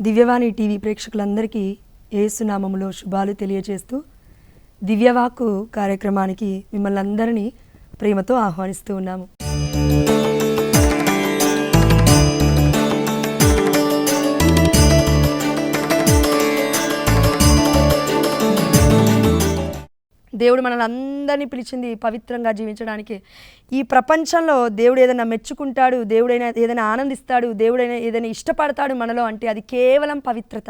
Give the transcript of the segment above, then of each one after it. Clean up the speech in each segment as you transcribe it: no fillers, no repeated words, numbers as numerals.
దివ్యవాణి TV ప్రేక్షకులందరికీ యేసునామములో శుభాలు తెలియజేస్తూ దివ్యవాక్కు కార్యక్రమానికి మిమ్మల్ని అందరినీ ప్రేమతో ఆహ్వానిస్తూ ఉన్నాము. దేవుడు మనల్ని అందరినీ పిలిచింది పవిత్రంగా జీవించడానికి. ఈ ప్రపంచంలో దేవుడు ఏదైనా మెచ్చుకుంటాడు, దేవుడైనా ఏదైనా ఆనందిస్తాడు, దేవుడైనా ఏదైనా ఇష్టపడతాడు మనలో అంటే అది కేవలం పవిత్రత.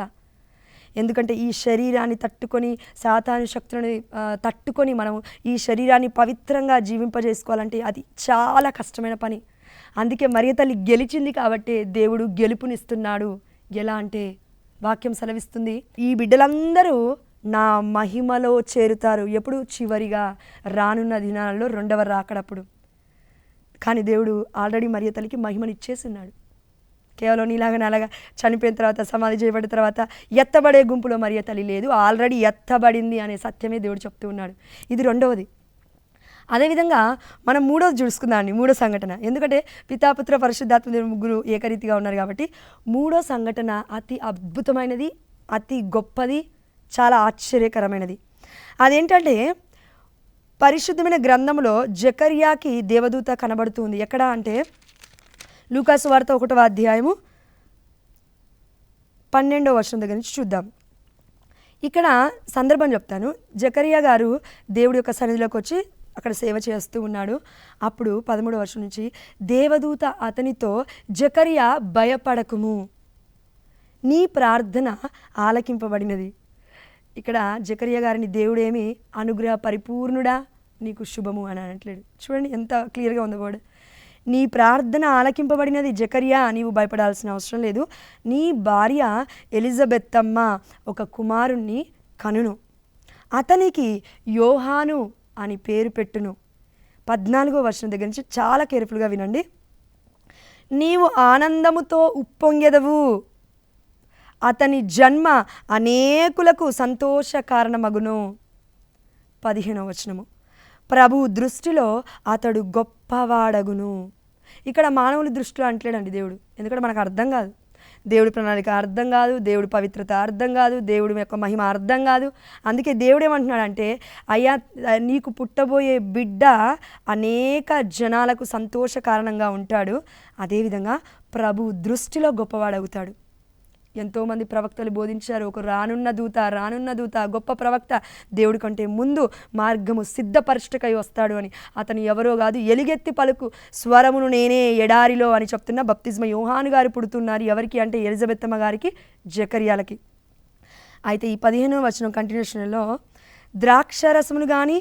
ఎందుకంటే ఈ శరీరాన్ని తట్టుకొని, సాతాను శక్తులని తట్టుకొని మనం ఈ శరీరాన్ని పవిత్రంగా జీవింపజేసుకోవాలంటే అది చాలా కష్టమైన పని. అందుకే మరియ తల్లి గెలిచింది కాబట్టి దేవుడు గెలుపునిస్తున్నాడు. ఎలా అంటే వాక్యం సెలవిస్తుంది, ఈ బిడ్డలందరూ నా మహిమలో చేరుతారు. ఎప్పుడు? చివరిగా రానున్న దినాలలో రెండవ రాకడప్పుడు. కానీ దేవుడు ఆల్రెడీ మరియ తల్లికి మహిమను ఇచ్చేస్తున్నాడు. కేవలం నీలాగా నాలాగా చనిపోయిన తర్వాత, సమాధి చేయబడిన తర్వాత ఎత్తబడే గుంపులో మరియ తల్లి లేదు, ఆల్రెడీ ఎత్తబడింది అనే సత్యమే దేవుడు చెప్తూ ఉన్నాడు. ఇది రెండవది. అదేవిధంగా మనం మూడోది చూసుకుందామండి, మూడో సంఘటన. ఎందుకంటే పితాపుత్ర పరిశుద్ధాత్మ దేవుడు ముగ్గురు ఏకరీతిగా ఉన్నారు కాబట్టి మూడో సంఘటన అతి అద్భుతమైనది, అతి గొప్పది, చాలా ఆశ్చర్యకరమైనది. అదేంటంటే పరిశుద్ధమైన గ్రంథంలో జకర్యాకి దేవదూత కనబడుతుంది. ఎక్కడ అంటే లూకాసు వార్త 1వ అధ్యాయము 12వ వచనం దగ్గర నుంచి చూద్దాం. ఇక్కడ సందర్భం చెప్తాను. జకర్యా గారు దేవుడి యొక్క సన్నిధిలోకి వచ్చి అక్కడ సేవ చేస్తూ ఉన్నాడు. అప్పుడు 13వ వచనం నుంచి దేవదూత అతనితో, జకర్యా భయపడకుము, నీ ప్రార్థన ఆలకింపబడినది. ఇక్కడ జకర్యా గారిని దేవుడేమి అనుగ్రహ పరిపూర్ణుడా నీకు శుభము అని అనట్లేడు. చూడండి ఎంత క్లియర్గా ఉంది వర్డ్. నీ ప్రార్థన ఆలకింపబడినది జకర్యా, నీవు భయపడాల్సిన అవసరం లేదు. నీ భార్య ఎలిజబెత్తమ్మ ఒక కుమారుణ్ణి కనును, అతనికి యోహాను అని పేరు పెట్టును. 14వ వచనం దగ్గర నుంచి చాలా కేర్ఫుల్గా వినండి. నీవు ఆనందముతో ఉప్పొంగెదవు, అతని జన్మ అనేకులకు సంతోష కారణమగును. 15వ వచనము, ప్రభు దృష్టిలో అతడు గొప్పవాడగును. ఇక్కడ మానవుల దృష్టిలో అంటలేడండి దేవుడు, ఎందుకంటే మనకు అర్థం కాదు. దేవుడి ప్రణాళిక అర్థం కాదు, దేవుడి పవిత్రత అర్థం కాదు, దేవుడి యొక్క మహిమ అర్థం కాదు. అందుకే దేవుడు ఏమంటున్నాడంటే, అయ్యా నీకు పుట్టబోయే బిడ్డ అనేక జనాలకు సంతోష కారణంగా ఉంటాడు. అదేవిధంగా ప్రభు దృష్టిలో గొప్పవాడవుతాడు. ఎంతోమంది ప్రవక్తలు బోధించారు, ఒక రానున్న దూత గొప్ప ప్రవక్త దేవుడి కంటే ముందు మార్గము సిద్ధపరచుటకై వస్తాడు అని. అతను ఎవరో కాదు, ఎలుగెత్తి పలుకు స్వరమును నేనే ఎడారిలో అని చెప్తున్న బప్తిస్మ యోహాను గారు పుడుతున్నారు. ఎవరికి అంటే ఎలిజబెత్తమ్మ గారికి, జకర్యాలకి. అయితే ఈ 15వ వచనం కంటిన్యూషన్లో ద్రాక్షరసమును కానీ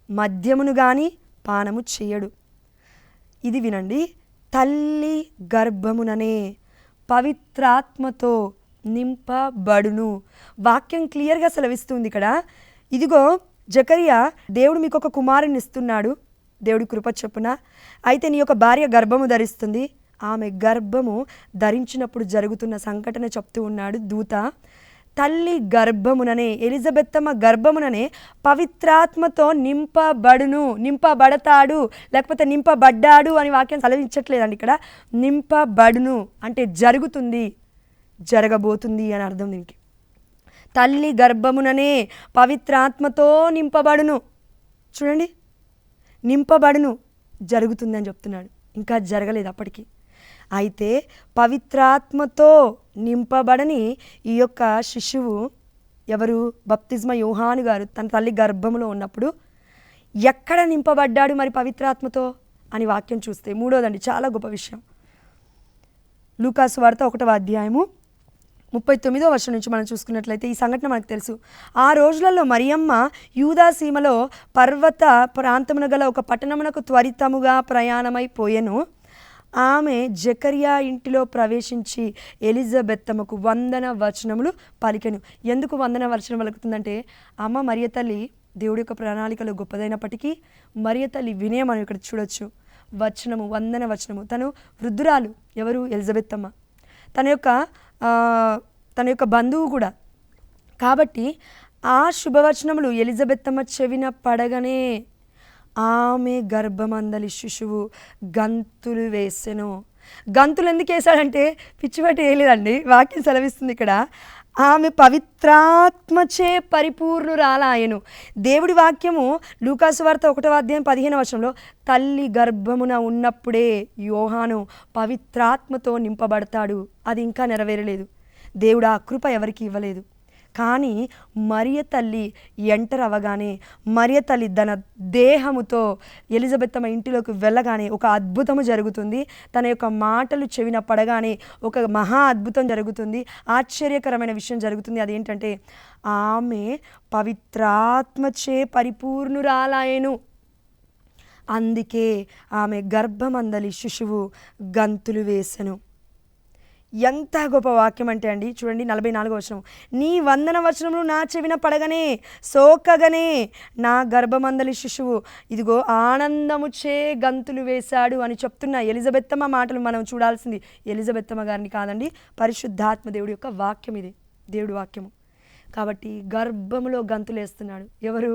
మద్యమును కానీ పానము చేయడు. ఇది వినండి, తల్లి గర్భముననే పవిత్రాత్మతో నింపబడును. వాక్యం క్లియర్గా సెలవిస్తుంది ఇక్కడ. ఇదిగో జకర్యా, దేవుడు మీకు ఒక కుమారుని ఇస్తున్నాడు దేవుడి కృప చొప్పున. అయితే నీ యొక్క భార్య గర్భము ధరిస్తుంది. ఆమె గర్భము ధరించినప్పుడు జరుగుతున్న సంఘటన చెప్తూ ఉన్నాడు దూత. తల్లి గర్భముననే, ఎలిజబెత్తమ్మ గర్భముననే పవిత్రాత్మతో నింపబడతాడు, లేకపోతే నింపబడ్డాడు అని వాక్యం సెలవించట్లేదండి. ఇక్కడ నింపబడును అంటే జరుగుతుంది, జరగబోతుంది అని అర్థం దీనికి. తల్లి గర్భముననే పవిత్రాత్మతో నింపబడును. చూడండి, నింపబడును, జరుగుతుంది అని చెప్తున్నాడు. ఇంకా జరగలేదు అప్పటికి. అయితే పవిత్రాత్మతో నింపబడని ఈ యొక్క శిశువు ఎవరు? బప్తిస్మ యోహాను గారు తన తల్లి గర్భంలో ఉన్నప్పుడు ఎక్కడ నింపబడ్డాడు మరి పవిత్రాత్మతో అని వాక్యం చూస్తే, మూడోదండి చాలా గొప్ప విషయం. లూకాసు వార్త 1వ అధ్యాయము 39వ వచనం నుంచి మనం చూసుకున్నట్లయితే ఈ సంఘటన మనకు తెలుసు. ఆ రోజులలో మరియమ్మ యూదా సీమలో పర్వత ప్రాంతమున గల ఒక పట్టణమునకు త్వరితముగా ప్రయాణమైపోయెను. ఆమె జకర్యా ఇంటిలో ప్రవేశించి ఎలిజబెత్తమ్మకు వందన వచనములు పలికెను. ఎందుకు వందన వచనం పలుకుతుందంటే, అమ్మ మరియ తల్లి దేవుడి యొక్క ప్రణాళికలో గొప్పదైనప్పటికీ మరియ తల్లి వినే మనం ఇక్కడ చూడొచ్చు. వచనము, వందన వచనము. తను వృద్ధురాలు. ఎవరు? ఎలిజబెత్తమ్మ. తన యొక్క బంధువు కూడా. కాబట్టి ఆ శుభవచనములు ఎలిజబెత్తమ్మ చెవిన పడగానే ఆమె గర్భమందలి శిశువు గంతులు వేసెను. గంతులు ఎందుకు వేశాడంటే పిచ్చిపట్టి వేయలేదండి, వాక్యం సెలవిస్తుంది ఇక్కడ. ఆమె పవిత్రాత్మచే పరిపూర్ణురాలాయెను. దేవుడి వాక్యము లూకాసు వార్త 1:15 తల్లి గర్భమున ఉన్నప్పుడే యోహాను పవిత్రాత్మతో నింపబడతాడు. అది ఇంకా నెరవేరలేదు. దేవుడు ఆ కృప ఎవరికి ఇవ్వలేదు. కానీ మరియ తల్లి ఎంటర్ అవ్వగానే, మరియ తల్లి తన దేహముతో ఎలిజబెత్తమ్మ ఇంటిలోకి వెళ్ళగానే ఒక అద్భుతము జరుగుతుంది. తన యొక్క మాటలు చెవిన పడగానే ఒక మహా అద్భుతం జరుగుతుంది. ఆశ్చర్యకరమైన విషయం జరుగుతుంది. అదేంటంటే ఆమె పవిత్రాత్మచే పరిపూర్ణురాలాయెను. అందుకే ఆమె గర్భమందలి శిశువు గంతులు వేసెను. ఎంత గొప్ప వాక్యం అంటే అండి, చూడండి 44 నీ వందన వచనములు నా చెవిన పడగనే సోకగనే నా గర్భమందలి శిశువు ఇదిగో ఆనందముచే గంతులు వేశాడు అని చెప్తున్న ఎలిజబెత్తమ్మ మాటలు మనం చూడాల్సింది. ఎలిజబెత్తమ్మ గారిని కాదండి, పరిశుద్ధాత్మ దేవుడి యొక్క వాక్యం ఇది, దేవుడి వాక్యము. కాబట్టి గర్భములో గంతులు వేస్తున్నాడు. ఎవరు?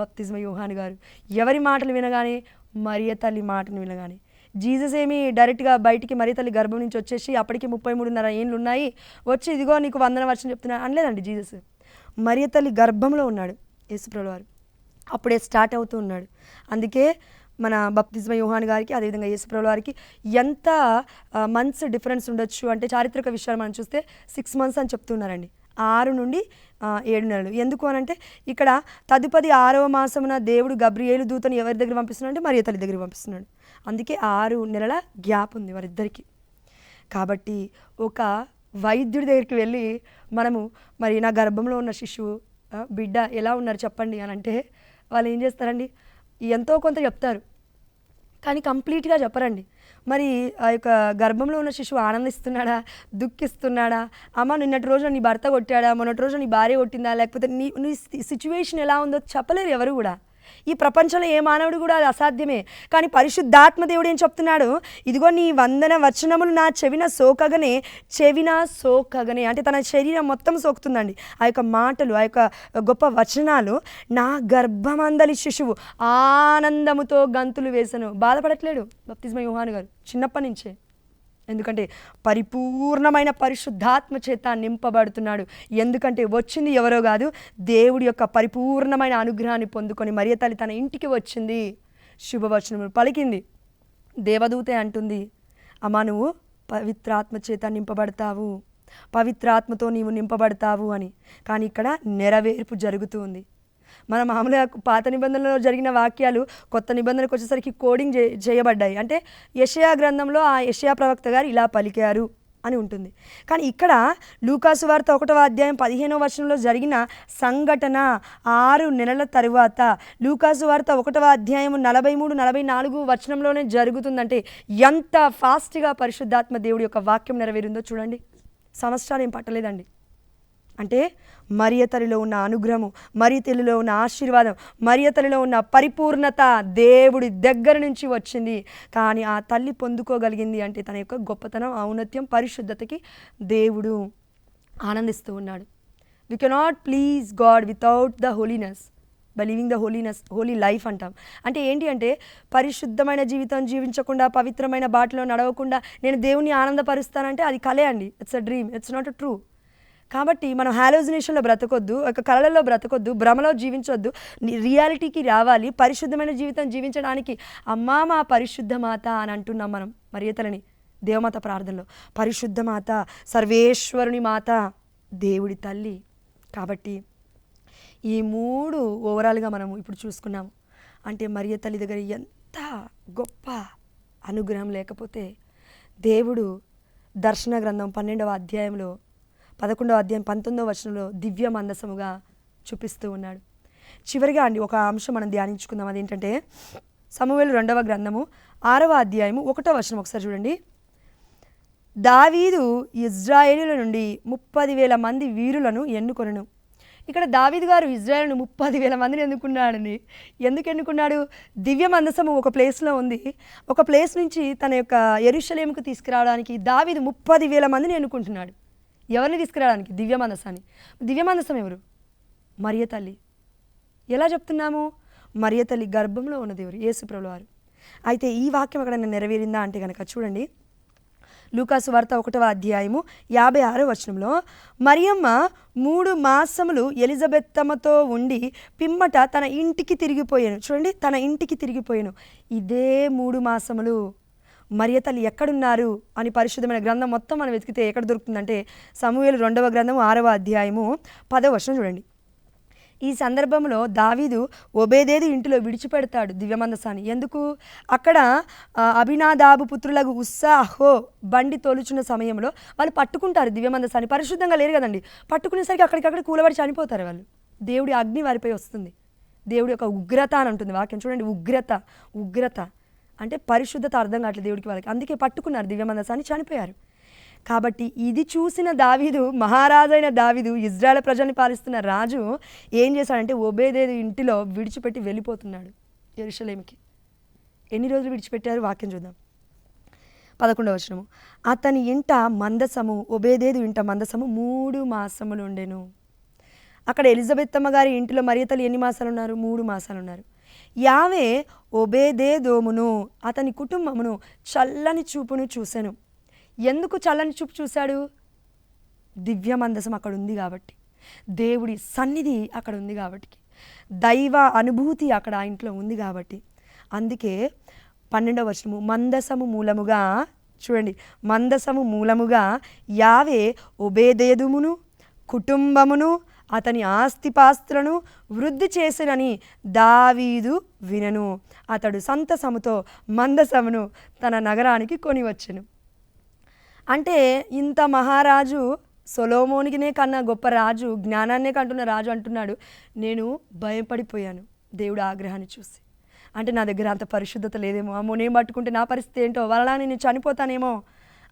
బప్తిస్మ యోహాను గారు. ఎవరి మాటలు వినగానే? మరియ తల్లి మాటను వినగానే. జీసస్ ఏమి డైరెక్ట్గా బయటికి మరియ తల్లి గర్భం నుంచి వచ్చేసి అప్పటికి 33.5 ఏళ్ళు ఉన్నాయి, వచ్చి ఇదిగో నీకు వందన వర్షం చెప్తున్నా అనలేదండి. జీసస్ మరియ తల్లి గర్భంలో ఉన్నాడు యేసుప్రభువు వారు, అప్పుడే స్టార్ట్ అవుతూ ఉన్నాడు. అందుకే మన బప్తిస్మ యోహాను గారికి అదేవిధంగా యేసుప్రభువు వారికి ఎంత మంత్స్ డిఫరెన్స్ ఉండొచ్చు అంటే, చారిత్రక విషయాలు మనం చూస్తే 6 months అని చెప్తున్నారండి. 6 నుండి 7 నెలలు. ఎందుకు అనంటే ఇక్కడ తదుపరి 6వ మాసమున దేవుడు గబ్రియేలు దూతను ఎవరి దగ్గర పంపిస్తున్నాడు అంటే మరియ తల్లి దగ్గర పంపిస్తున్నాడు. అందుకే 6 నెలల గ్యాప్ ఉంది వారిద్దరికి. కాబట్టి ఒక వైద్యుడి దగ్గరికి వెళ్ళి మనము మరి నా గర్భంలో ఉన్న శిశువు బిడ్డ ఎలా ఉన్నారు చెప్పండి అని అంటే వాళ్ళు ఏం చేస్తారండి? ఎంతో కొంత చెప్తారు, కానీ కంప్లీట్గా చెప్పరండి. మరి ఆ యొక్క గర్భంలో ఉన్న శిశువు ఆనందిస్తున్నాడా, దుఃఖిస్తున్నాడా, అమ్మ నిన్నటి రోజున నీ భర్త కొట్టాడా, మొన్నటి రోజున నీ భార్య కొట్టిందా, లేకపోతే నీ సిచ్యువేషన్ ఎలా ఉందో చెప్పలేరు ఎవరు కూడా. ఈ ప్రపంచంలో ఏ మానవుడు కూడా అది అసాధ్యమే. కానీ పరిశుద్ధాత్మ దేవుడు ఏం చెప్తున్నాడు? ఇదిగో నీ వందన వచనములు నా చెవిన సోకగనే అంటే తన శరీరం మొత్తం సోకుతుందండి. ఆ యొక్క మాటలు, ఆ యొక్క గొప్ప వచనాలు. నా గర్భమందలి శిశువు ఆనందముతో గంతులు వేసెను. బాధపడట్లేడు బప్తిస్మ యోహాను గారు చిన్నప్పటి నుంచే. ఎందుకంటే పరిపూర్ణమైన పరిశుద్ధాత్మ చేత నింపబడుతున్నాడు. ఎందుకంటే వచ్చింది ఎవరో కాదు, దేవుడి యొక్క పరిపూర్ణమైన అనుగ్రహాన్ని పొందుకొని మరియ తల్లి తన ఇంటికి వచ్చింది, శుభవచనములు పలికింది. దేవదూతే అంటుంది, అమ్మా నువ్వు పవిత్రాత్మ చేత నింపబడతావు, పవిత్రాత్మతో నీవు నింపబడతావు అని. కానీ ఇక్కడ నెరవేర్పు జరుగుతూ ఉంది. మన మామూలుగా పాత నిబంధనలో జరిగిన వాక్యాలు కొత్త నిబంధనకు వచ్చేసరికి కోడింగ్ చేయబడ్డాయి. అంటే యెషయా గ్రంథంలో ఆ యెషయా ప్రవక్త గారు ఇలా పలికారు అని ఉంటుంది. కానీ ఇక్కడ లూకాసు వార్త 1:15 జరిగిన సంఘటన 6 నెలల తరువాత లూకాసు వార్త 1:43-44 జరుగుతుందంటే ఎంత ఫాస్ట్గా పరిశుద్ధాత్మ దేవుడి యొక్క వాక్యం నెరవేరిందో చూడండి. సంవత్సరాలు ఏం పట్టలేదండి. అంటే మరియ తల్లిలో ఉన్న అనుగ్రహము, మరియ తల్లిలో ఉన్న ఆశీర్వాదం, మరియ తల్లిలో ఉన్న పరిపూర్ణత దేవుడి దగ్గర నుంచి వచ్చింది. కానీ ఆ తల్లి పొందుకోగలిగింది అంటే తన యొక్క గొప్పతనం, ఔన్నత్యం, పరిశుద్ధతకి దేవుడు ఆనందిస్తూ ఉన్నాడు. We cannot please God without the holiness, by living the holy life అంటాం. అంటే ఏంటి అంటే పరిశుద్ధమైన జీవితం జీవించకుండా, పవిత్రమైన బాటలో నడవకుండా నేను దేవుని ఆనందపరుస్తానంటే అది కలే అండి. It's a dream, it's not a true. కాబట్టి మనం హాలోజినేషన్లో బ్రతకొద్దు, ఒక కళలలో బ్రతకొద్దు, భ్రమలో జీవించొద్దు, రియాలిటీకి రావాలి. పరిశుద్ధమైన జీవితం జీవించడానికి అమ్మా మా పరిశుద్ధ మాత అని అంటున్నాం మనం మరియ తల్లిని దేవమాత ప్రార్థనలో. పరిశుద్ధ మాత, సర్వేశ్వరుని మాత, దేవుడి తల్లి. కాబట్టి ఈ 3 ఓవరాల్గా మనము ఇప్పుడు చూసుకున్నాము. అంటే మరియ తల్లి దగ్గర ఎంత గొప్ప అనుగ్రహం లేకపోతే దేవుడు దర్శన గ్రంథం 12వ అధ్యాయంలో 11వ అధ్యాయం 19వ దివ్య మందసముగా చూపిస్తూ ఉన్నాడు. చివరిగా అండి ఒక అంశం మనం ధ్యానించుకుందాం. అదేంటంటే సమూయేలు 2వ గ్రంథము 6వ అధ్యాయము 1వ ఒకసారి చూడండి. దావీదు ఇజ్రాయేలుల నుండి 30,000 మంది వీరులను ఎన్నుకొనెను. ఇక్కడ దావీదు గారు ఇజ్రాయేలును 30,000 మందిని ఎందుకు ఎన్నుకున్నాడు? దివ్య మందసము ఒక ప్లేస్లో ఉంది. ఒక ప్లేస్ నుంచి తన యొక్క యెరూషలేముకు తీసుకురావడానికి దావీదు 30,000 మందిని ఎన్నుకుంటున్నాడు. ఎవరిని తీసుకురావడానికి? దివ్య మందసాన్ని. దివ్య మందసం ఎవరు? మరియ తల్లి. ఎలా చెప్తున్నాము? మరియ తల్లి గర్భంలో ఉన్న దేవుడు యేసు ప్రభువు వారు. అయితే ఈ వాక్యం ఎక్కడైనా నెరవేరిందా అంటే కనుక చూడండి, లూకాసు వార్త 1వ అధ్యాయము 56వ వచనంలో, మరియమ్మ 3 మాసములు ఎలిజబెత్తమ్మతో ఉండి పిమ్మట తన ఇంటికి తిరిగిపోయాను. చూడండి, తన ఇంటికి తిరిగిపోయాను. ఇదే 3 మాసములు మరియ తల్లి ఎక్కడున్నారు అని పరిశుద్ధమైన గ్రంథం మొత్తం మనం వెతికితే ఎక్కడ దొరుకుతుందంటే సమూయేలు 2వ గ్రంథము 6వ అధ్యాయము 10వ వచనం చూడండి. ఈ సందర్భంలో దావీదు ఒబేదేదు ఇంటిలో విడిచిపెడతాడు దివ్యమందసాన్ని. ఎందుకు? అక్కడ అభినాదాబు పుత్రులకు ఉస్సాహో బండి తోలుచున్న సమయంలో వాళ్ళు పట్టుకుంటారు దివ్యమందసాన్ని. పరిశుద్ధంగా లేరు కదండి, పట్టుకునేసరికి అక్కడికక్కడ కూలబడి చనిపోతారు వాళ్ళు. దేవుడి అగ్ని వారిపై వస్తుంది. దేవుడి యొక్క ఉగ్రత అని ఉంటుంది వాక్యం. చూడండి, ఉగ్రత అంటే పరిశుద్ధత అర్థం కావట్లేదు దేవుడికి వాళ్ళకి. అందుకే పట్టుకున్నారు దివ్యమందసాన్ని, చనిపోయారు. కాబట్టి ఇది చూసిన దావీదు, మహారాజైన దావీదు, ఇజ్రాయెల్ ప్రజల్ని పాలిస్తున్న రాజు ఏం చేశాడంటే ఒబేదేదు ఇంటిలో విడిచిపెట్టి వెళ్ళిపోతున్నాడు యెరూషలేముకి. ఎన్ని రోజులు విడిచిపెట్టారు? వాక్యం చూద్దాం. 11వ వచనము, అతని ఇంట మందసము, ఒబేదేదు ఇంట మందసము 3 మాసములు ఉండెను. అక్కడ ఎలిజబెత్తమ్మ గారి ఇంటిలో మరియ తల్లి ఎన్ని మాసాలు ఉన్నారు? 3 మాసాలు ఉన్నారు. యావే ఒబేదేదోమును అతని కుటుంబమును చల్లని చూపును చూసెను. ఎందుకు చల్లని చూపు చూశాడు? దివ్య మందసం అక్కడ ఉంది కాబట్టి, దేవుడి సన్నిధి అక్కడ ఉంది కాబట్టి, దైవ అనుభూతి అక్కడ ఆ ఇంట్లో ఉంది కాబట్టి. అందుకే 12వ వచనము, మందసము మూలముగా, చూడండి, మందసము మూలముగా యావే ఒబేదేదుమును కుటుంబమును అతని ఆస్తిపాస్తులను వృద్ధి చేసినని దావీదు వినెను. అతడు సంతసముతో మందసమును తన నగరానికి కొనివచ్చెను. అంటే ఇంత మహారాజు, సొలొమోనుకినే కన్నా గొప్ప రాజు, జ్ఞానాన్నే కంటున్న రాజు అంటున్నాడు, నేను భయపడిపోయాను దేవుడు ఆగ్రహాన్ని చూసి. అంటే నా దగ్గర అంత పరిశుద్ధత లేదేమో, అమ్మో నేను పట్టుకుంటే నా పరిస్థితి ఏంటో, వలన నేను చనిపోతానేమో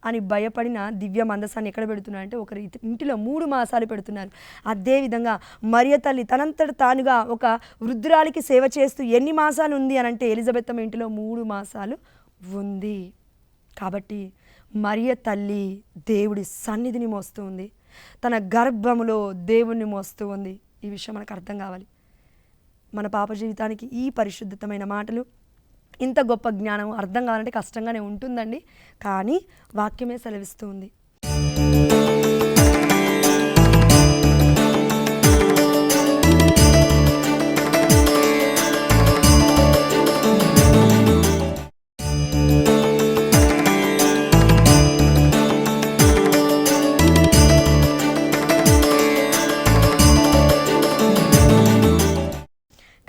అని భయపడిన దివ్య మందసాన్ని ఎక్కడ పెడుతున్నారు అంటే ఒకరి ఇంటిలో 3 మాసాలు పెడుతున్నారు. అదేవిధంగా మరియ తల్లి తనంతట తానుగా ఒక వృద్ధురాలికి సేవ చేస్తూ ఎన్ని మాసాలు ఉంది అని అంటే ఎలిజబెత్తమ్మ ఇంటిలో 3 మాసాలు ఉంది. కాబట్టి మరియ తల్లి దేవుడి సన్నిధిని మోస్తూ ఉంది, తన గర్భములో దేవుణ్ణి మోస్తూ ఉంది. ఈ విషయం మనకు అర్థం కావాలి. మన పాప జీవితానికి ఈ పరిశుద్ధమైన మాటలు, ఇంత గొప్ప జ్ఞానం అర్థం కావాలంటే కష్టంగానే ఉంటుందండి, కానీ వాక్యమే సెలవిస్తూ ఉంది.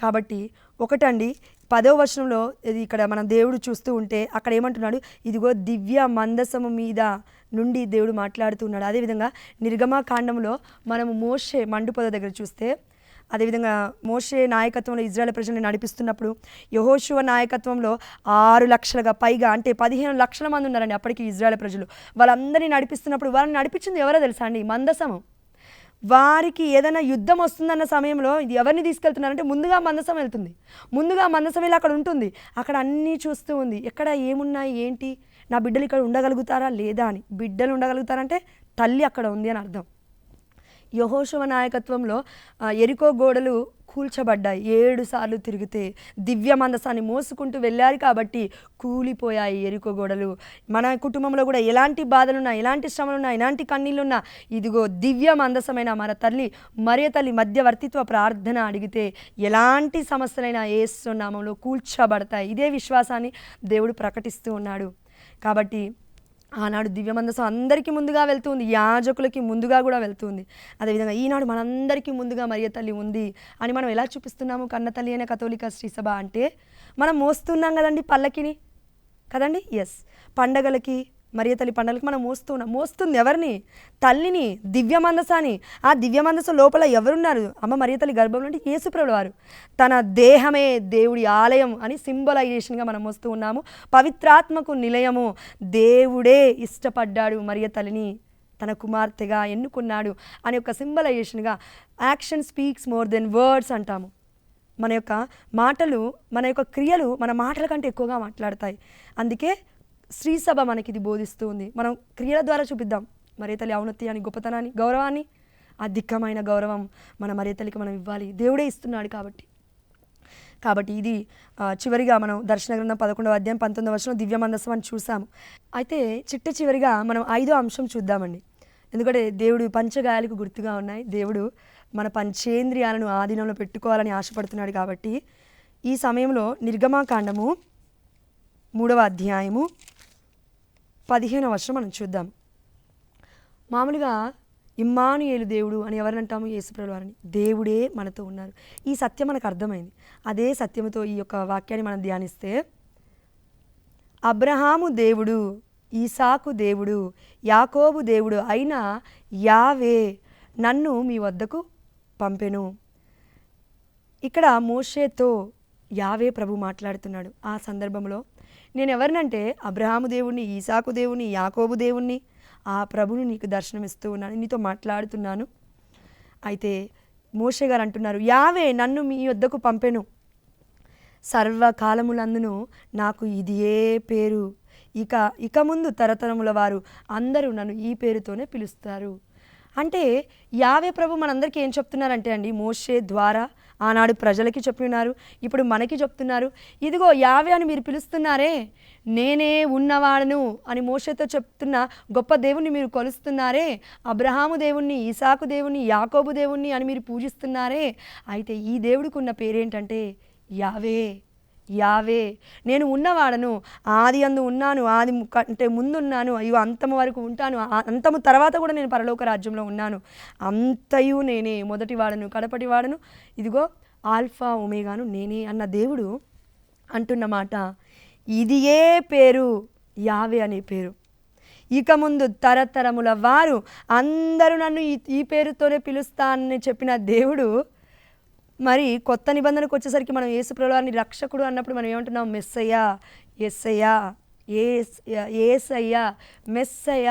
కాబట్టి ఒకటండి, 10వ వచనంలో ఇది ఇక్కడ మనం దేవుడు చూస్తూ ఉంటే అక్కడ ఏమంటున్నాడు? ఇదిగో దివ్య మందసము మీద నుండి దేవుడు మాట్లాడుతున్నాడు. అదేవిధంగా నిర్గమకాండంలో మనము మోషే మండుపొద దగ్గర చూస్తే, అదేవిధంగా మోషే నాయకత్వంలో ఇజ్రాయెల్ ప్రజల్ని నడిపిస్తున్నప్పుడు యెహోషువ నాయకత్వంలో 6 లక్షలుగా పైగా, అంటే 15 లక్షల మంది ఉన్నారండి అప్పటికి ఇజ్రాయెల్ ప్రజలు. వాళ్ళందరినీ నడిపిస్తున్నప్పుడు వాళ్ళని నడిపించింది ఎవరో తెలుసా అండి? మందసము. వారికి ఏదైనా యుద్ధం వస్తుందన్న సమయంలో ఇది ఎవరిని తీసుకెళ్తున్నారంటే ముందుగా మందసం వెళ్తుంది. ముందుగా మందసం వెళ్ళి అక్కడ ఉంటుంది, అక్కడ అన్నీ చూస్తూ ఉంది, ఎక్కడ ఏమున్నాయి ఏంటి, నా బిడ్డలు ఇక్కడ ఉండగలుగుతారా లేదా అని. బిడ్డలు ఉండగలుగుతారంటే తల్లి అక్కడ ఉంది అని అర్థం. యెహోషువ నాయకత్వంలో యెరికో గోడలు కూల్చబడ్డాయి. 7 సార్లు తిరిగితే దివ్య మందసాన్ని మోసుకుంటూ వెళ్ళారు కాబట్టి కూలిపోయాయి యెరికో గోడలు. మన కుటుంబంలో కూడా ఎలాంటి బాధలున్నా, ఎలాంటి శ్రమలున్నా, ఎలాంటి కన్నీళ్ళున్నా, ఇదిగో దివ్య మందసమైన మన తల్లి మరియ తల్లి మధ్యవర్తిత్వ ప్రార్థన అడిగితే ఎలాంటి సమస్యలైనా యేసు నామములో కూల్చబడతాయి. ఇదే విశ్వాసాన్ని దేవుడు ప్రకటిస్తూ ఉన్నాడు. కాబట్టి ఆనాడు దివ్య మందసం అందరికీ ముందుగా వెళ్తుంది, యాజకులకి ముందుగా కూడా వెళ్తుంది. అదేవిధంగా ఈనాడు మనందరికీ ముందుగా మరియ తల్లి ఉంది అని మనం ఎలా చూపిస్తున్నాము? కన్న తల్లి అయిన కథోలిక శ్రీసభ అంటే మనం మోస్తున్నాం కదండి పల్లకిని, కదండి. ఎస్, పండగలకి, మరియ తల్లి పండగలకి మనం మోస్తుంది ఎవరిని? తల్లిని, దివ్య మందసాన్ని. ఆ దివ్య మందసం లోపల ఎవరున్నారు? అమ్మ మరియ తల్లి గర్భంలో అంటే యేసుప్రభుల వారు. తన దేహమే దేవుడి ఆలయం అని సింబలైజేషన్గా మనం మోస్తూ ఉన్నాము. పవిత్రాత్మకు నిలయము. దేవుడే ఇష్టపడ్డాడు మరియ తల్లిని, తన కుమార్తెగా ఎన్నుకున్నాడు అని ఒక సింబలైజేషన్గా. Action speaks more than words అంటాము. మన యొక్క మాటలు, మన యొక్క క్రియలు మన మాటల కంటే ఎక్కువగా మాట్లాడతాయి. అందుకే శ్రీసభ మనకి ఇది బోధిస్తూ ఉంది. మనం క్రియల ద్వారా చూపిద్దాం మరియ తల్లి ఔన్నత్యాన్ని, గొప్పతనాన్ని, గౌరవాన్ని. అధికమైన గౌరవం మన మరియ తల్లికి మనం ఇవ్వాలి, దేవుడే ఇస్తున్నాడు కాబట్టి. కాబట్టి ఇది చివరిగా మనం దర్శన గ్రంథం 11వ అధ్యాయం 19వ వచనం దివ్య మందసం అని చూసాము. అయితే చివరిగా మనం 5వ అంశం చూద్దామండి. ఎందుకంటే దేవుడు పంచగాయాలకు గుర్తుగా ఉన్నాయి. దేవుడు మన పంచేంద్రియాలను ఆధీనంలో పెట్టుకోవాలని ఆశపడుతున్నాడు. కాబట్టి ఈ సమయంలో నిర్గమాకాండము 3వ అధ్యాయము 15వ వచనం మనం చూద్దాం. మామూలుగా ఇమ్మానుయేలు దేవుడు అని ఎవరినంటాము? యేసుప్రభుల వారిని. దేవుడే మనతో ఉన్నారు. ఈ సత్యం మనకు అర్థమైంది. అదే సత్యంతో ఈ యొక్క వాక్యాన్ని మనం ధ్యానిస్తే, అబ్రహాము దేవుడు, ఈసాకు దేవుడు, యాకోబు దేవుడు అయిన యావే నన్ను మీ వద్దకు పంపెను. ఇక్కడ మోషేతో యావే ప్రభు మాట్లాడుతున్నాడు. ఆ సందర్భంలో నేను ఎవరినంటే అబ్రహాము దేవుణ్ణి, ఈసాకు దేవుణ్ణి, యాకోబు దేవుణ్ణి, ఆ ప్రభుని నీకు దర్శనమిస్తూ ఉన్నాను, నీతో మాట్లాడుతున్నాను. అయితే మోషే గారు అంటున్నారు, యావే నన్ను మీ వద్దకు పంపెను, సర్వకాలములందును నాకు ఇదియే పేరు, ఇక ముందు తరతరముల వారు అందరూ నన్ను ఈ పేరుతోనే పిలుస్తారు. అంటే యావే ప్రభు మనందరికీ ఏం చెప్తున్నారంటే అండి, మోషే ద్వారా ఆనాడు ప్రజలకి చెప్పినారు, ఇప్పుడు మనకి చెప్తున్నారు. ఇదిగో యావే అని మీరు పిలుస్తున్నారే, నేనే ఉన్నవాడను అని మోషేతో చెప్తున్న గొప్ప దేవుణ్ణి మీరు కొలుస్తున్నారే, అబ్రహాము దేవుణ్ణి, ఈసాకు దేవుణ్ణి, యాకోబు దేవుణ్ణి అని మీరు పూజిస్తున్నారే. అయితే ఈ దేవుడికి ఉన్న పేరేంటంటే యావే. యావే నేను ఉన్నవాడను, ఆది అందు ఉన్నాను, ఆది అంటే ముందున్నాను, అయ్యో అంతము వరకు ఉంటాను, అంతము తర్వాత కూడా నేను పరలోక రాజ్యంలో ఉన్నాను, అంతయు నేనే, మొదటి వాడను కడపటి వాడను, ఇదిగో ఆల్ఫా ఒమేగాను నేనే అన్న దేవుడు అంటున్న మాట, ఇది ఏ పేరు, యావే అనే పేరు. ఇక ముందు తరతరముల వారు అందరూ నన్ను ఈ పేరుతోనే పిలుస్తానని చెప్పిన దేవుడు, మరి కొత్త నిబంధనకు వచ్చేసరికి మనం యేసుప్రభువు వారిని రక్షకుడు అన్నప్పుడు మనం ఏమంటున్నాం? మెస్సయ్య, యేసయ్య, యేసయ్య, మెస్సయ్య,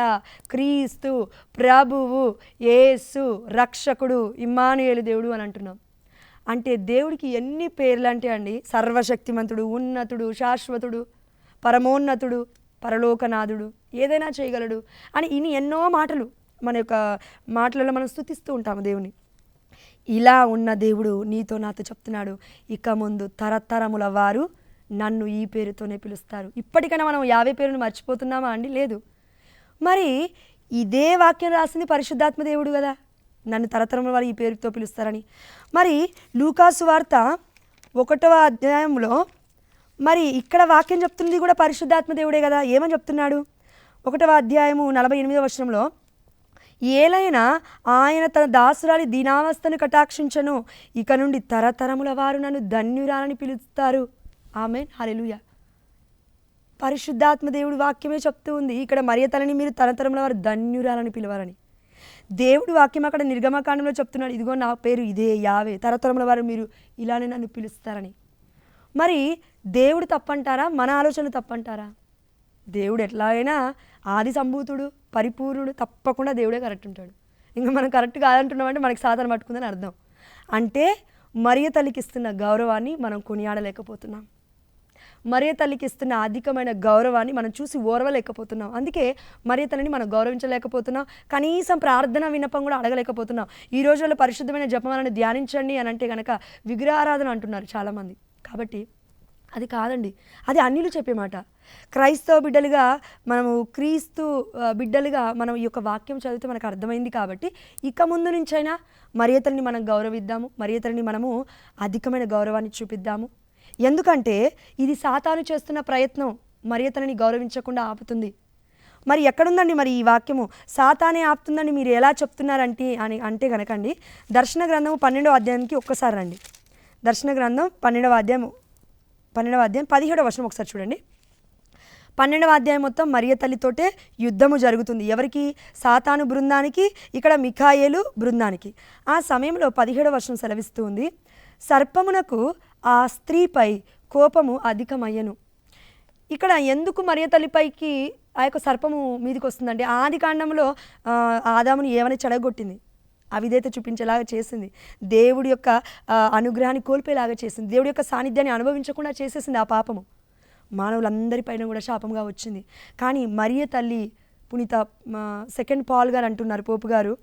క్రీస్తు, ప్రభువు, యేసు, రక్షకుడు, ఇమ్మానుయేలు దేవుడు అని అంటున్నాం. అంటే దేవుడికి ఎన్ని పేర్లు అంటే అండి, సర్వశక్తిమంతుడు, ఉన్నతుడు, శాశ్వతుడు, పరమోన్నతుడు, పరలోకనాథుడు, ఏదైనా చేయగలడు అని ఇన్ని ఎన్నో మాటలు మన యొక్క మాటలలో మనం స్తుతిస్తూ ఉంటాము దేవుని. ఇలా ఉన్న దేవుడు నీతో నాతో చెప్తున్నాడు, ఇక ముందు తరతరముల వారు నన్ను ఈ పేరుతోనే పిలుస్తారు. ఇప్పటికైనా మనం యావే పేరును మర్చిపోతున్నామా అండి? లేదు. మరి ఇదే వాక్యం రాసింది పరిశుద్ధాత్మ దేవుడు కదా, నన్ను తరతరముల వారు ఈ పేరుతో పిలుస్తారని. మరి లూకాసు వార్త 1వ అధ్యాయంలో మరి ఇక్కడ వాక్యం చెప్తుంది కూడా పరిశుద్ధాత్మ దేవుడే కదా. ఏమని చెప్తున్నాడు? 1వ అధ్యాయము 48వ వచనంలో, ఏలైనా ఆయన తన దాసురాలి దీనావస్థను కటాక్షించను, ఇక నుండి తరతరముల వారు నన్ను ధన్యురాలని పిలుస్తారు. ఆమేన్, హల్లెలూయా. పరిశుద్ధాత్మ దేవుడు వాక్యమే చెప్తూ ఉంది, ఇక్కడ మరియ తల్లిని మీరు తరతరముల వారు ధన్యురాలని పిలవాలని. దేవుడు వాక్యం అక్కడ నిర్గమకాండంలో చెప్తున్నాడు, ఇదిగో నా పేరు ఇదే యావే, తరతరముల వారు మీరు ఇలానే నన్ను పిలుస్తారని. మరి దేవుడు తప్పంటారా? మన ఆలోచన తప్పంటారా? దేవుడు ఎట్లాగైనా ఆది సంభూతుడు, పరిపూర్ణుడు, తప్పకుండా దేవుడే కరెక్ట్ ఉంటాడు. ఇంకా మనం కరెక్ట్ కాదంటున్నామంటే మనకి సాధన పట్టుకుందని అర్థం. అంటే మరియ తల్లికి ఇస్తున్న గౌరవాన్ని మనం కొనియాడలేకపోతున్నాం. మరియ తల్లికి ఇస్తున్న అధికమైన గౌరవాన్ని మనం చూసి ఓర్వలేకపోతున్నాం. అందుకే మరియ తల్లిని మనం గౌరవించలేకపోతున్నాం. కనీసం ప్రార్థన విన్నపం కూడా అడగలేకపోతున్నాం. ఈ రోజుల్లో పరిశుద్ధమైన జపమాలను ధ్యానించండి అని అంటే కనుక విగ్రహారాధన అంటున్నారు చాలామంది. కాబట్టి అది కాదండి, అది అన్యులు చెప్పే మాట. క్రైస్తవ బిడ్డలుగా మనము, క్రీస్తు బిడ్డలుగా మనం ఈ యొక్క వాక్యం చదివితే మనకు అర్థమైంది. కాబట్టి ఇక ముందు నుంచైనా మరియ తల్లిని మనం గౌరవిద్దాము, మరియ తల్లిని మనము అధికమైన గౌరవాన్ని చూపిద్దాము. ఎందుకంటే ఇది సాతాను చేస్తున్న ప్రయత్నం మరియ తల్లిని గౌరవించకుండా ఆపుతుంది. మరి ఎక్కడుందండి మరి ఈ వాక్యము? సాతానే ఆపుతుందని మీరు ఎలా చెప్తున్నారంటే అంటే కనుకండి, దర్శన గ్రంథం 12వ అధ్యాయానికి ఒక్కసారి రండి. దర్శన గ్రంథం 12వ అధ్యాయం 17వ వచనం ఒకసారి చూడండి. 12వ అధ్యాయం మొత్తం మరియ తల్లితోటే యుద్ధము జరుగుతుంది. ఎవరికి? సాతాను బృందానికి, ఇక్కడ మిఖాయేలు బృందానికి. ఆ సమయంలో 17వ వచనం సెలవిస్తూ ఉంది, సర్పమునకు ఆ స్త్రీపై కోపము అధికమయ్యను. ఇక్కడ ఎందుకు మరియ తల్లిపైకి ఆ యొక్క సర్పము మీదికి వస్తుందంటే, ఆది కాండంలో ఆదాముని ఏమని చెడగొట్టింది, అవిధేయత చూపించేలాగా చేసింది, దేవుడి యొక్క అనుగ్రహాన్ని కోల్పోయేలాగా చేసింది, దేవుడి యొక్క సాన్నిధ్యాన్ని అనుభవించకుండా చేసేసింది ఆ పాపము. మానవులందరిపైన కూడా శాపంగా వచ్చింది. కానీ మరియ తల్లి, పునీత సెకండ్ పాల్ గారు అంటున్నారు, పోపు గారు,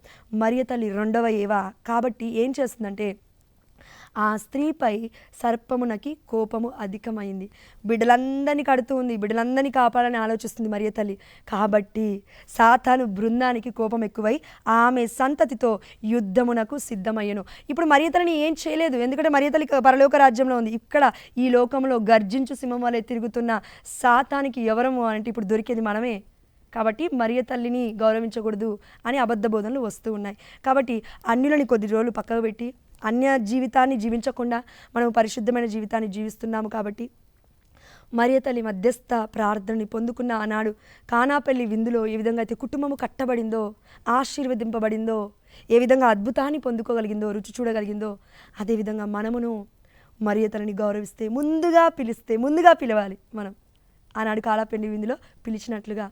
మరియ తల్లి రెండవ ఏవ. కాబట్టి ఏం చేస్తుందంటే ఆ స్త్రీపై సర్పమునకి కోపము అధికమైంది. బిడ్డలందరినీ కడుతూ ఉంది, బిడ్డలందరినీ కాపాడాలని ఆలోచిస్తుంది మరియ తల్లి. కాబట్టి సాతాను బృందానికి కోపం ఎక్కువై ఆమె సంతతితో యుద్ధమునకు సిద్ధమయ్యను. ఇప్పుడు మరియ తల్లిని ఏం చేయలేదు, ఎందుకంటే మరియ తల్లి పరలోక రాజ్యంలో ఉంది. ఇక్కడ ఈ లోకంలో గర్జించు సింహం వలె తిరుగుతున్న సాతానికి ఎవరము అంటే ఇప్పుడు దొరికేది మనమే. కాబట్టి మరియ తల్లిని గౌరవించకూడదు అని అబద్ధ బోధనలు వస్తూ ఉన్నాయి. కాబట్టి అన్యులని కొద్ది రోజులు పక్కకు పెట్టి అన్య జీవితాన్ని జీవించకుండా మనం పరిశుద్ధమైన జీవితాన్ని జీవిస్తున్నాము. కాబట్టి మరియ తల్లి మధ్యస్థ ప్రార్థనని పొందుకున్న ఆనాడు కానాపల్లి విందులో ఏ విధంగా అయితే కుటుంబము కట్టబడిందో, ఆశీర్వదింపబడిందో, ఏ విధంగా అద్భుతాన్ని పొందుకోగలిగిందో, రుచి చూడగలిగిందో, అదేవిధంగా మనమును మరియ తల్లిని గౌరవిస్తే, ముందుగా పిలవాలి మనం ఆనాడు కానాపల్లి విందులో పిలిచినట్లుగా.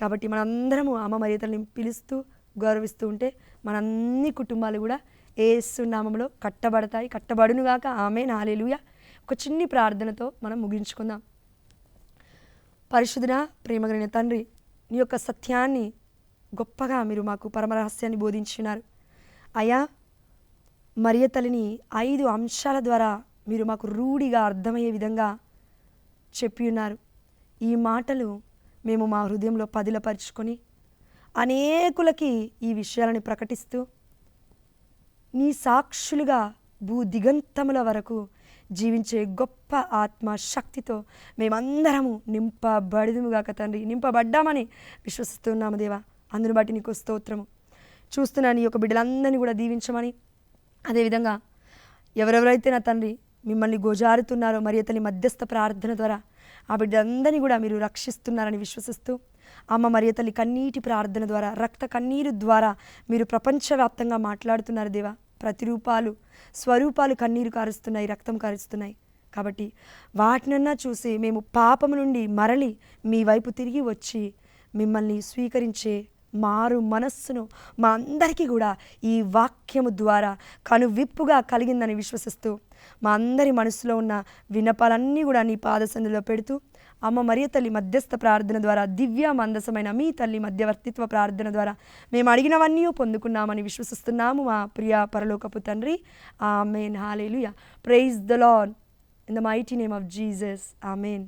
కాబట్టి మనందరము అమ్మ మరియ తల్లిని పిలుస్తూ గౌరవిస్తూ ఉంటే మన అన్ని కుటుంబాలు కూడా యేసు నామములో కట్టబడతాయి, కట్టబడునుగాక. ఆమేన్, హల్లెలూయా. ఒక చిన్ని ప్రార్థనతో మనం ముగించుకుందాం. పరిశుద్ధుడా, ప్రేమగలిగిన తండ్రి, నీ యొక్క సత్యాన్ని గొప్పగా మీరు మాకు పరమరహస్యాన్ని బోధించున్నారు అయ్యా. మరియ తల్లిని 5 అంశాల ద్వారా మీరు మాకు రూఢిగా అర్థమయ్యే విధంగా చెప్పి ఉన్నారు. ఈ మాటలు మేము మా హృదయంలో పదిలపరుచుకొని అనేకులకి ఈ విషయాలను ప్రకటిస్తూ నీ సాక్షులుగా భూదిగంతముల వరకు జీవించే గొప్ప ఆత్మ శక్తితో మేమందరము నింపబడిదుముగాక తండ్రి. నింపబడ్డామని విశ్వసిస్తున్నాము దేవా. అందును బట్టి నీకు స్తోత్రము. చూస్తున్నా నీ యొక్క బిడ్డలందరినీ కూడా దీవించమని, అదేవిధంగా ఎవరెవరైతే నా తండ్రి మిమ్మల్ని గోజారుతున్నారో మరియ తల్లి మధ్యస్థ ప్రార్థన ద్వారా ఆ బిడ్డలందరినీ కూడా మీరు రక్షిస్తున్నారని విశ్వసిస్తూ, అమ్మ మరియ తల్లి కన్నీటి ప్రార్థన ద్వారా, రక్త కన్నీరు ద్వారా మీరు ప్రపంచవ్యాప్తంగా మాట్లాడుతున్నారు దేవా. ప్రతిరూపాలు స్వరూపాలు కన్నీరు కారుస్తున్నాయి, రక్తం కారుస్తున్నాయి. కాబట్టి వాటినన్నా చూసి మేము పాపము నుండి మరలి మీ వైపు తిరిగి వచ్చి మిమ్మల్ని స్వీకరించే మారు మనస్సును మా అందరికీ కూడా ఈ వాక్యము ద్వారా కనువిప్పుగా కలిగిందని విశ్వసిస్తూ, మా అందరి మనసులో ఉన్న విన్నపాలన్నీ కూడా నీ పాదసన్నిధిలో పెడుతూ, అమ్మ మరియ తల్లి మధ్యస్థ ప్రార్థన ద్వారా, దివ్య మందసమైన మీ తల్లి మధ్యవర్తిత్వ ప్రార్థన ద్వారా మేము అడిగినవన్నీ పొందుకున్నామని విశ్వసిస్తున్నాము మా ప్రియ పరలోకపు తండ్రి. ఆమేన్, హల్లెలూయా. Praise the Lord in the mighty name of Jesus. Amen.